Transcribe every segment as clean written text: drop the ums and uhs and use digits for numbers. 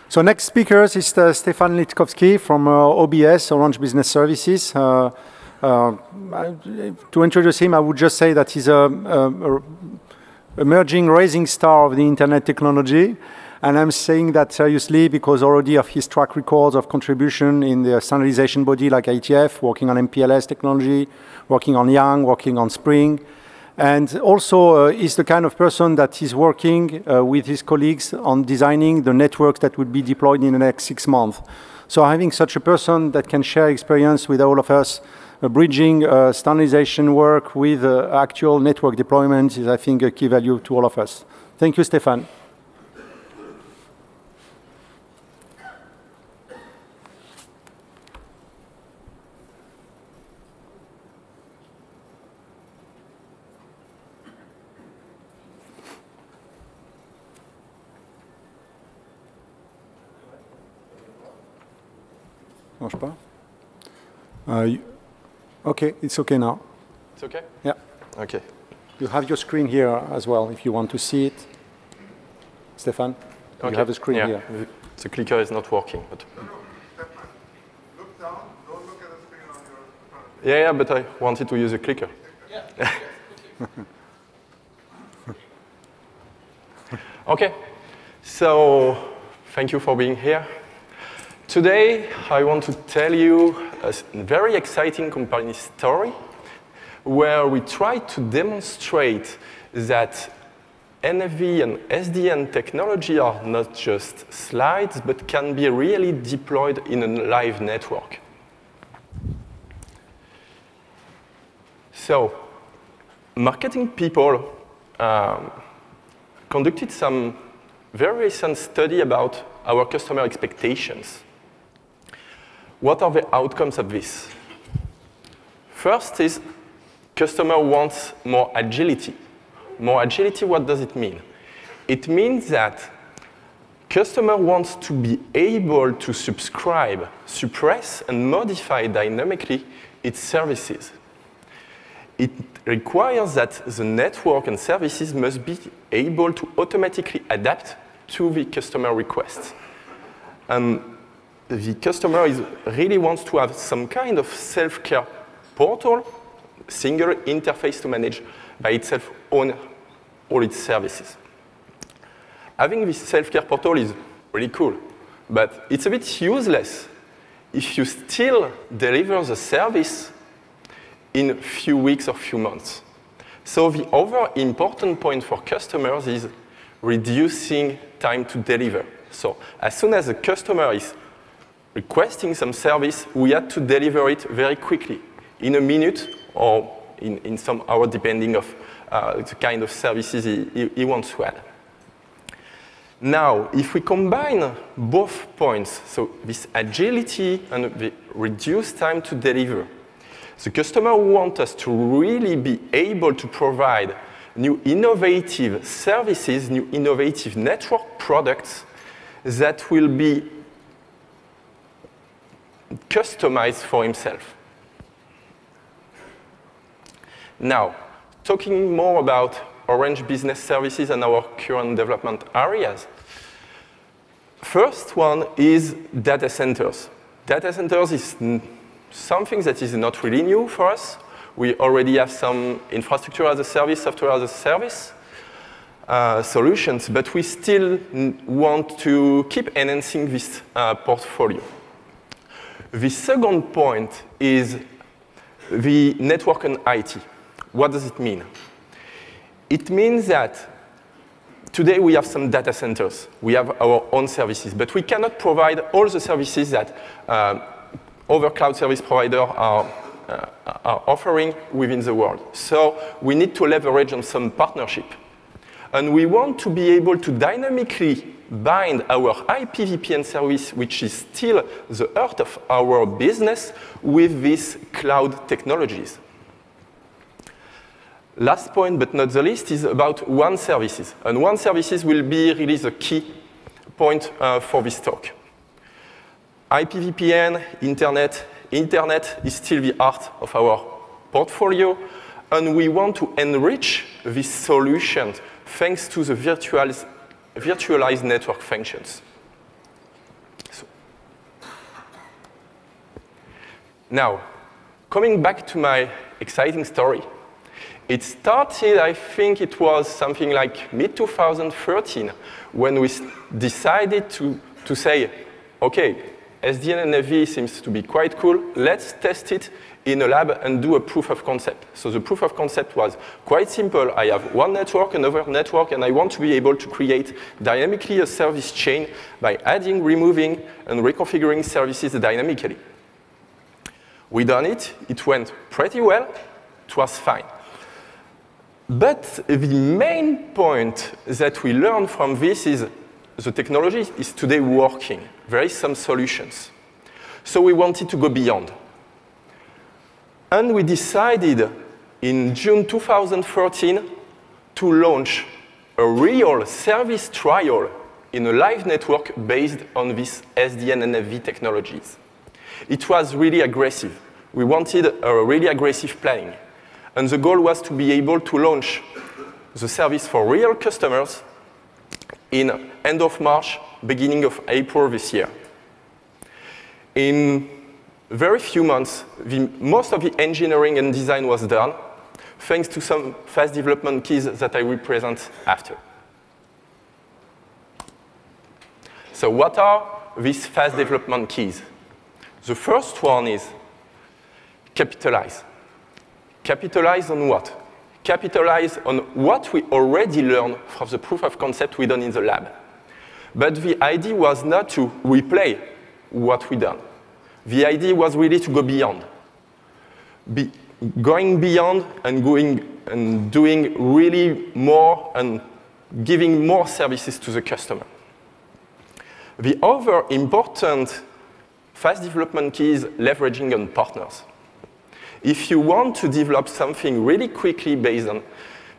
So next speaker is Stephane Litkowski from OBS, Orange Business Services. To introduce him, I would just say that he's a emerging rising star of the internet technology. And I'm saying that seriously because already of his track records of contribution in the standardization body like ITF, working on MPLS technology, working on Yang, working on Spring. And also is the kind of person that is working with his colleagues on designing the networks that would be deployed in the next 6 months. So having such a person that can share experience with all of us, bridging standardization work with actual network deployment is, I think, a key value to all of us. Thank you, Stephane. Marche pas? Okay, it's okay now. It's okay? Yeah. Okay. You have your screen here as well if you want to see it. Stephane, okay. You have a screen here. The clicker is not working. But No, Stephane, look down, don't look at the screen on your... Yeah, but I wanted to use a clicker. Yeah. Okay, so thank you for being here. Today, I want to tell you a very exciting company story where we try to demonstrate that NFV and SDN technology are not just slides, but can be really deployed in a live network. So, marketing people conducted some very recent study about our customer expectations. What are the outcomes of this? First is customer wants more agility. More agility, what does it mean? It means that customer wants to be able to subscribe, suppress, and modify dynamically its services. It requires that the network and services must be able to automatically adapt to the customer requests. And the customer really wants to have some kind of self-care portal, single interface to manage by itself on all its services. Having this self-care portal is really cool, but it's a bit useless if you still deliver the service in a few weeks or few months. So the other important point for customers is reducing time to deliver. So as soon as a customer is requesting some service, we had to deliver it very quickly, in a minute or in some hour, depending on the kind of services he wants to add. Now, if we combine both points, so this agility and the reduced time to deliver, the customer wants us to really be able to provide new innovative services, new innovative network products that will be customized for himself. Now, talking more about Orange Business Services and our current development areas. First one is data centers. Data centers is something that is not really new for us. We already have some infrastructure as a service, software as a service solutions, but we still want to keep enhancing this portfolio. The second point is the network and IT. What does it mean? It means that today we have some data centers. We have our own services, but we cannot provide all the services that other cloud service providers are offering within the world. So we need to leverage on some partnership. And we want to be able to dynamically bind our IPVPN service, which is still the heart of our business, with these cloud technologies. Last point, but not the least, is about WAN services. And WAN services will be really the key point for this talk. IPVPN, Internet is still the heart of our portfolio, and we want to enrich this solution thanks to the virtualized network functions. Now, coming back to my exciting story, it started, I think it was something like mid-2013, when we decided to say, okay, SDN NFV seems to be quite cool, let's test it in a lab and do a proof of concept. So the proof of concept was quite simple. I have one network, another network, and I want to be able to create dynamically a service chain by adding, removing, and reconfiguring services dynamically. We done it, it went pretty well, it was fine. But the main point that we learned from this is the technology is today working. There is some solutions. So we wanted to go beyond. And we decided in June 2013 to launch a real service trial in a live network based on this SDN NFV technologies. It was really aggressive. We wanted a really aggressive planning. And the goal was to be able to launch the service for real customers in end of March, beginning of April this year. In very few months, most of the engineering and design was done, thanks to some fast development keys that I will present after. So what are these fast development keys? The first one is capitalize. Capitalize on what? Capitalize on what we already learned from the proof of concept we done in the lab. But the idea was not to replay what we done. The idea was really to go beyond. Going beyond and doing really more and giving more services to the customer. The other important fast development key is leveraging on partners. If you want to develop something really quickly based on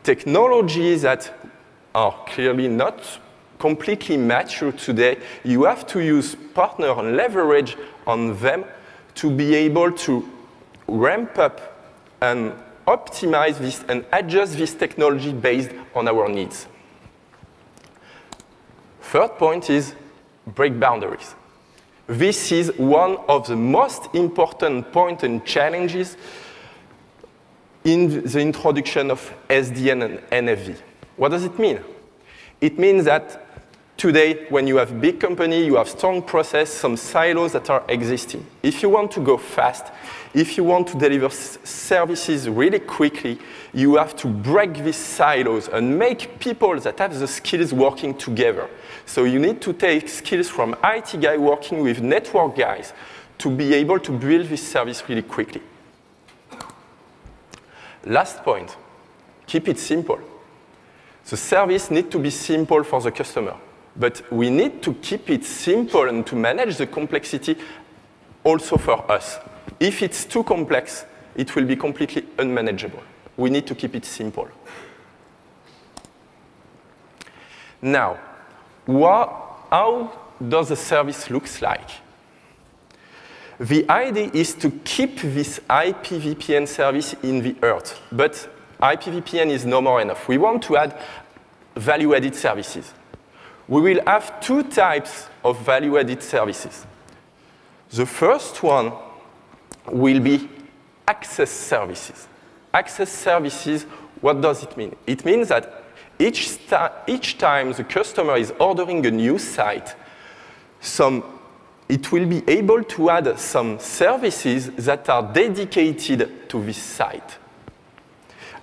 technologies that are clearly not completely mature today, you have to use partner and leverage on them to be able to ramp up and optimize this and adjust this technology based on our needs. Third point is break boundaries. This is one of the most important points and challenges in the introduction of SDN and NFV. What does it mean? It means that today, when you have a big company, you have strong process, some silos that are existing. If you want to go fast, if you want to deliver services really quickly, you have to break these silos and make people that have the skills working together. So you need to take skills from IT guy working with network guys to be able to build this service really quickly. Last point, keep it simple. The service needs to be simple for the customer. But we need to keep it simple and to manage the complexity also for us. If it's too complex, it will be completely unmanageable. We need to keep it simple. Now, how does the service look like? The idea is to keep this IPVPN service in the earth, but IPVPN is no more enough. We want to add value-added services. We will have two types of value-added services. The first one will be access services. Access services, what does it mean? It means that each time the customer is ordering a new site, it will be able to add some services that are dedicated to this site.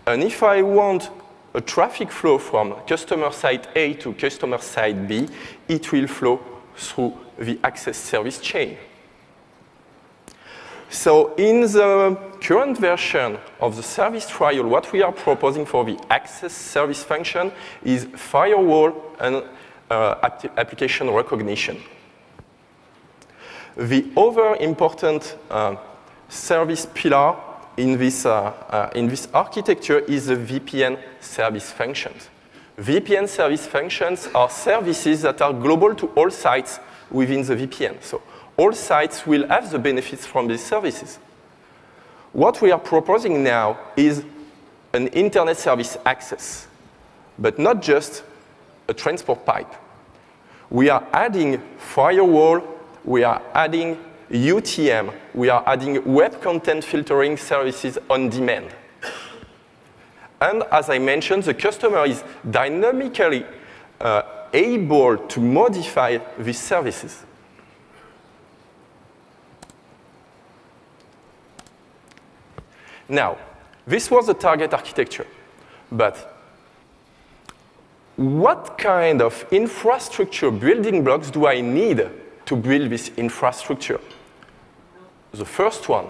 And if I want a traffic flow from customer site A to customer site B, it will flow through the access service chain. So in the current version of the service trial, what we are proposing for the access service function is firewall and application recognition. The other important service pillar in this architecture is the VPN service functions. VPN service functions are services that are global to all sites within the VPN. So all sites will have the benefits from these services. What we are proposing now is an internet service access, but not just a transport pipe. We are adding firewall, we are adding UTM, we are adding web content filtering services on demand. And as I mentioned, the customer is dynamically able to modify these services. Now, this was the target architecture, but what kind of infrastructure building blocks do I need to build this infrastructure? The first one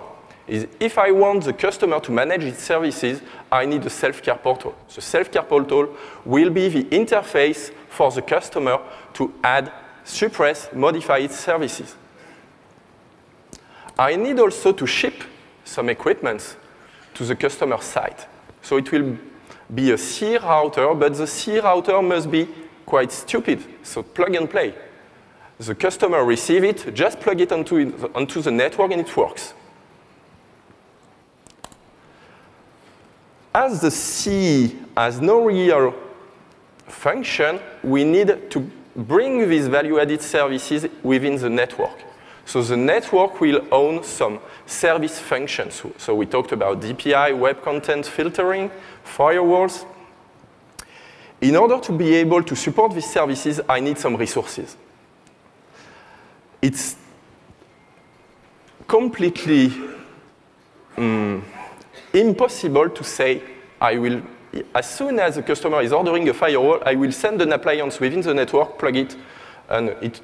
is if I want the customer to manage its services, I need a self-care portal. The self-care portal will be the interface for the customer to add, suppress, modify its services. I need also to ship some equipment to the customer site. So it will be a C router, but the C router must be quite stupid, so plug and play. The customer receives it, just plug it onto the network and it works. As the C has no real function, we need to bring these value-added services within the network. So the network will own some service functions. So we talked about DPI, web content filtering, firewalls. In order to be able to support these services, I need some resources. It's completely impossible to say, as soon as the customer is ordering a firewall, I will send an appliance within the network, plug it, and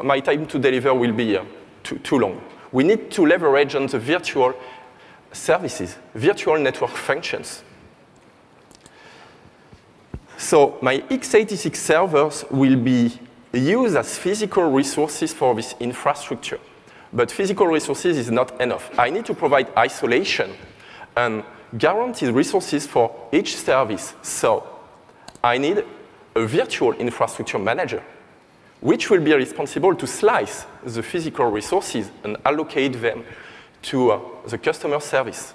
my time to deliver will be too long. We need to leverage on the virtual services, virtual network functions. So my x86 servers will be used as physical resources for this infrastructure. But physical resources is not enough. I need to provide isolation and guaranteed resources for each service. So I need a virtual infrastructure manager, which will be responsible to slice the physical resources and allocate them to the customer service.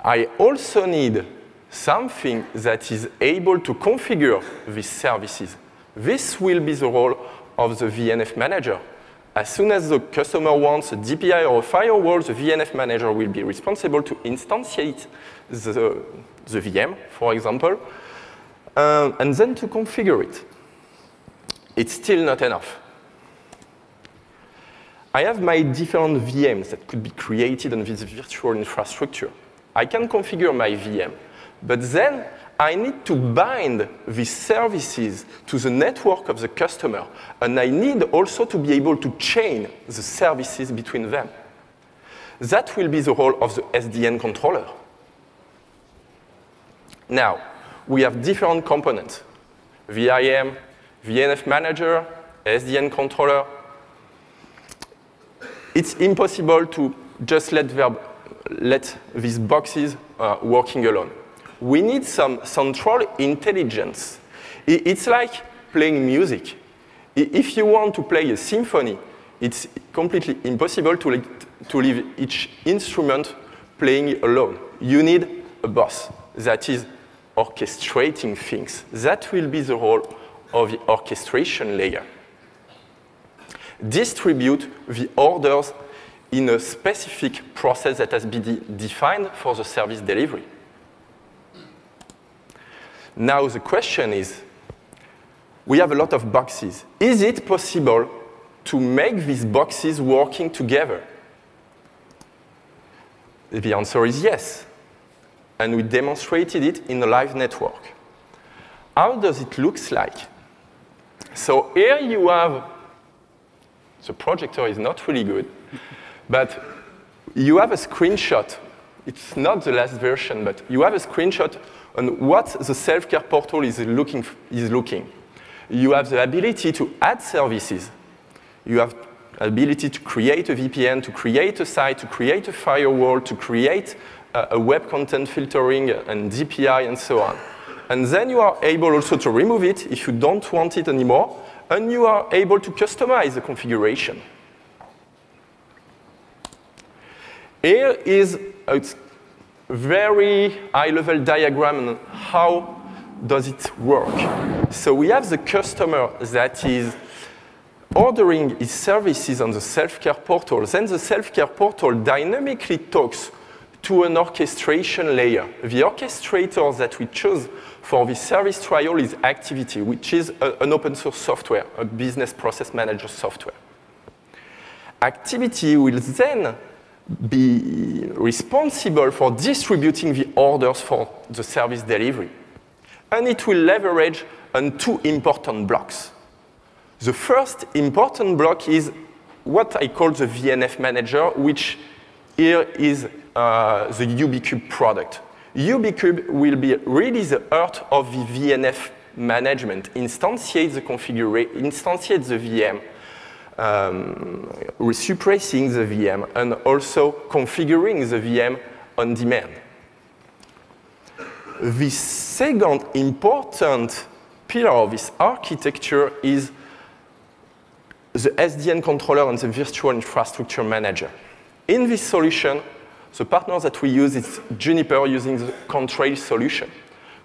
I also need something that is able to configure these services. This will be the role of the VNF manager. As soon as the customer wants a DPI or a firewall, the VNF manager will be responsible to instantiate the VM, for example, and then to configure it. It's still not enough. I have my different VMs that could be created on this virtual infrastructure. I can configure my VM, but then I need to bind these services to the network of the customer, and I need also to be able to chain the services between them. That will be the role of the SDN controller. Now, we have different components: VIM, VNF manager, SDN controller. It's impossible to just let these boxes working alone. We need some central intelligence. It's like playing music. If you want to play a symphony, it's completely impossible to leave each instrument playing alone. You need a boss that is orchestrating things. That will be the role of the orchestration layer. Distribute the orders in a specific process that has been defined for the service delivery. Now the question is, we have a lot of boxes. Is it possible to make these boxes working together? The answer is yes. And we demonstrated it in a live network. How does it look like? So here you have, the projector is not really good, but you have a screenshot. It's not the last version, but you have a screenshot on what the self-care portal is looking. You have the ability to add services. You have the ability to create a VPN, to create a site, to create a firewall, to create a web content filtering and DPI and so on. And then you are able also to remove it if you don't want it anymore, and you are able to customize the configuration. Here is a very high-level diagram on how does it work. So we have the customer that is ordering his services on the self-care portal, then the self-care portal dynamically talks to an orchestration layer. The orchestrator that we chose for this service trial is Activity, which is an open source software, a business process manager software. Activity will then be responsible for distributing the orders for the service delivery. And it will leverage on two important blocks. The first important block is what I call the VNF manager, which here is the UBCube product. UBCube will be really the heart of the VNF management, instantiate the configuration, instantiate the VM, suppressing the VM, and also configuring the VM on demand. The second important pillar of this architecture is the SDN controller and the virtual infrastructure manager. In this solution, the partner that we use is Juniper using the Contrail solution.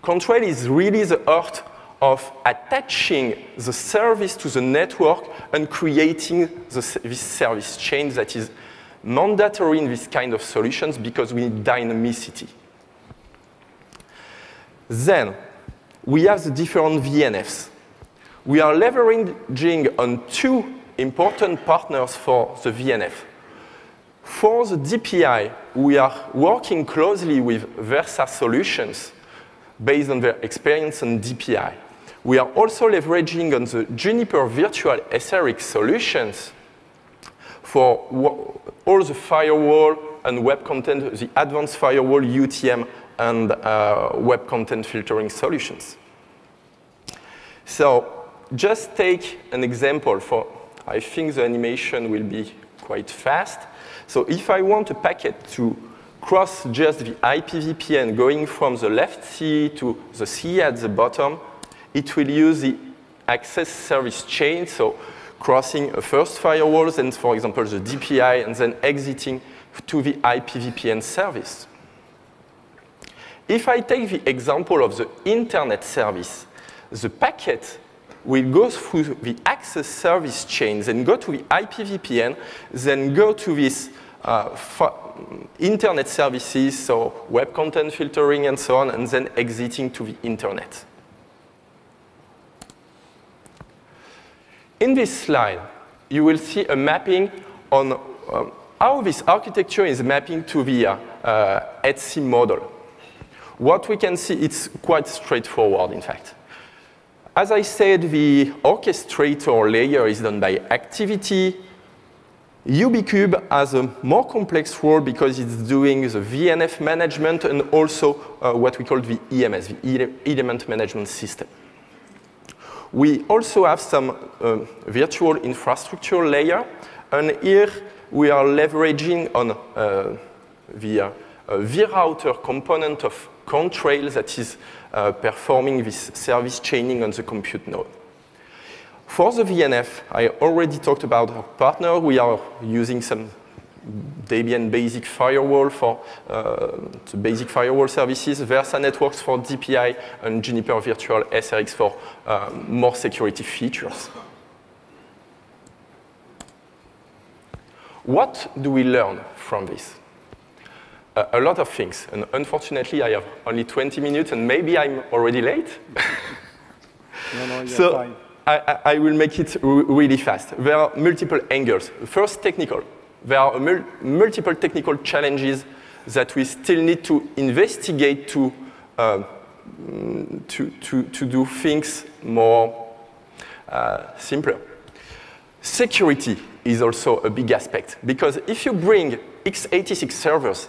Contrail is really the heart of attaching the service to the network and creating this service chain that is mandatory in this kind of solutions because we need dynamicity. Then, we have the different VNFs. We are leveraging on two important partners for the VNF. For the DPI, we are working closely with Versa Solutions based on their experience on DPI. We are also leveraging on the Juniper Virtual SRX solutions for all the firewall and web content, the advanced firewall, UTM, and web content filtering solutions. So just take an example for, I think the animation will be quite fast. So if I want a packet to cross just the IPVPN going from the left CE to the CE at the bottom, it will use the access service chain, so crossing a first firewall, then for example the DPI, and then exiting to the IPVPN service. If I take the example of the internet service, the packet will go through the access service chain, then go to the IPVPN, then go to this internet services, so web content filtering and so on, and then exiting to the internet. In this slide, you will see a mapping on how this architecture is mapping to the Etsy model. What we can see, it's quite straightforward, in fact. As I said, the orchestrator layer is done by Activity. UBCube has a more complex role because it's doing the VNF management and also what we call the EMS, the element management system. We also have some virtual infrastructure layer, and here we are leveraging on the vRouter component of Contrail that is performing this service chaining on the compute node. For the VNF, I already talked about our partner. We are using some Debian basic firewall for the basic firewall services, Versa Networks for DPI, and Juniper Virtual SRX for more security features. What do we learn from this? A lot of things, and unfortunately I have only 20 minutes and maybe I'm already late. No, you're so fine. I will make it really fast. There are multiple angles. First, technical. There are multiple technical challenges that we still need to investigate to do things more simpler. Security is also a big aspect, because if you bring x86 servers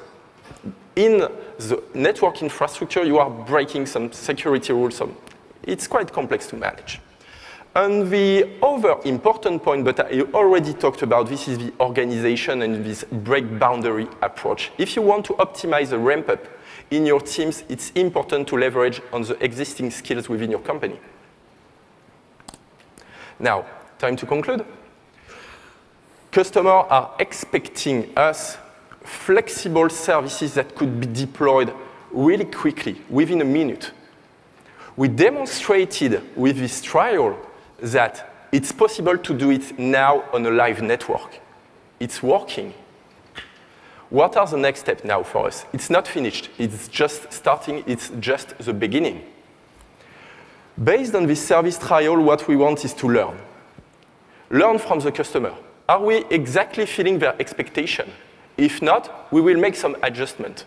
in the network infrastructure, you are breaking some security rules. So it's quite complex to manage. And the other important point, but I already talked about, this is the organization and this break boundary approach. If you want to optimize the ramp up in your teams, it's important to leverage on the existing skills within your company. Now, time to conclude. Customers are expecting us flexible services that could be deployed really quickly, within a minute. We demonstrated with this trial that It's possible to do it now on a live network. It's working. What are the next steps now for us? It's not finished. It's just starting. It's just the beginning. Based on this service trial, what we want is to learn. Learn from the customer. Are we exactly filling their expectation? If not, we will make some adjustment.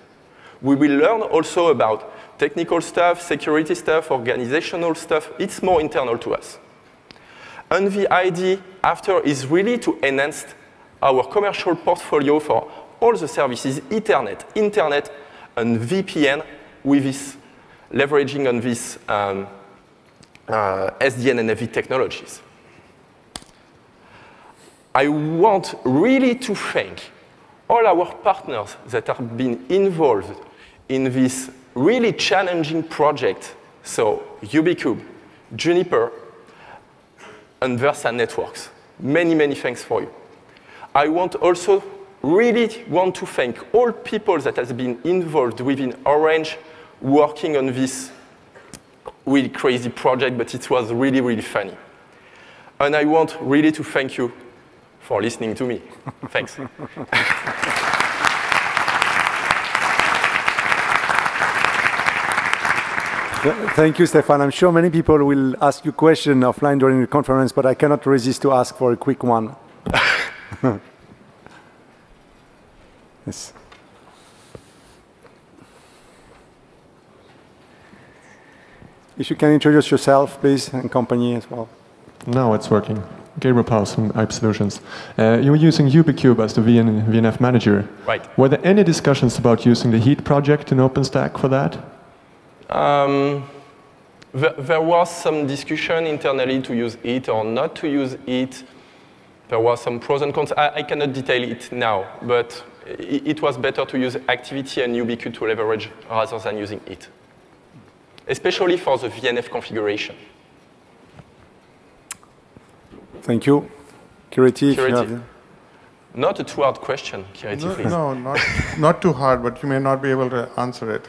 We will learn also about technical stuff, security stuff, organizational stuff. It's more internal to us. And the idea after is really to enhance our commercial portfolio for all the services, Ethernet, Internet, and VPN with this leveraging on this SDN and NFV technologies. I want really to thank all our partners that have been involved in this really challenging project. So Ubiquube, Juniper, and Versa Networks. Many, many thanks for you. I want also really want to thank all people that has been involved within Orange working on this really crazy project, but it was really, really funny. And I want really to thank you for listening to me. Thanks. Thank you, Stephane. I'm sure many people will ask you questions offline during the conference, but I cannot resist to ask for a quick one. Yes. If you can introduce yourself, please, and company as well. Now it's working. Gabriel Paus from IP Solutions. You were using Ubiquube as the VNF manager. Right. Were there any discussions about using the Heat project in OpenStack for that? There was some discussion internally to use it or not to use it. There was some pros and cons. I cannot detail it now, but it was better to use Activity and Ubiquube to leverage rather than using it, especially for the VNF configuration. Thank you. Kiriti. Not a too hard question, Kiriti, please. No, not too hard, but you may not be able to answer it.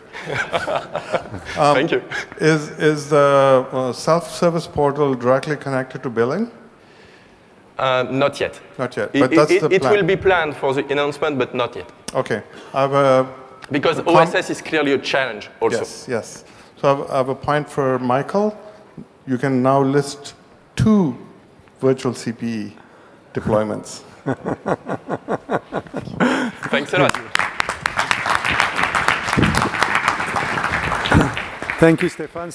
Thank you. Is the self-service portal directly connected to billing? Not yet. Not yet, but that's the plan. It will be planned for the announcement, but not yet. Okay. I have because OSS is clearly a challenge also. Yes, yes. So I have a point for Michael. You can now list 2 virtual CPE deployments. Thanks a lot. Thank you, Stephane.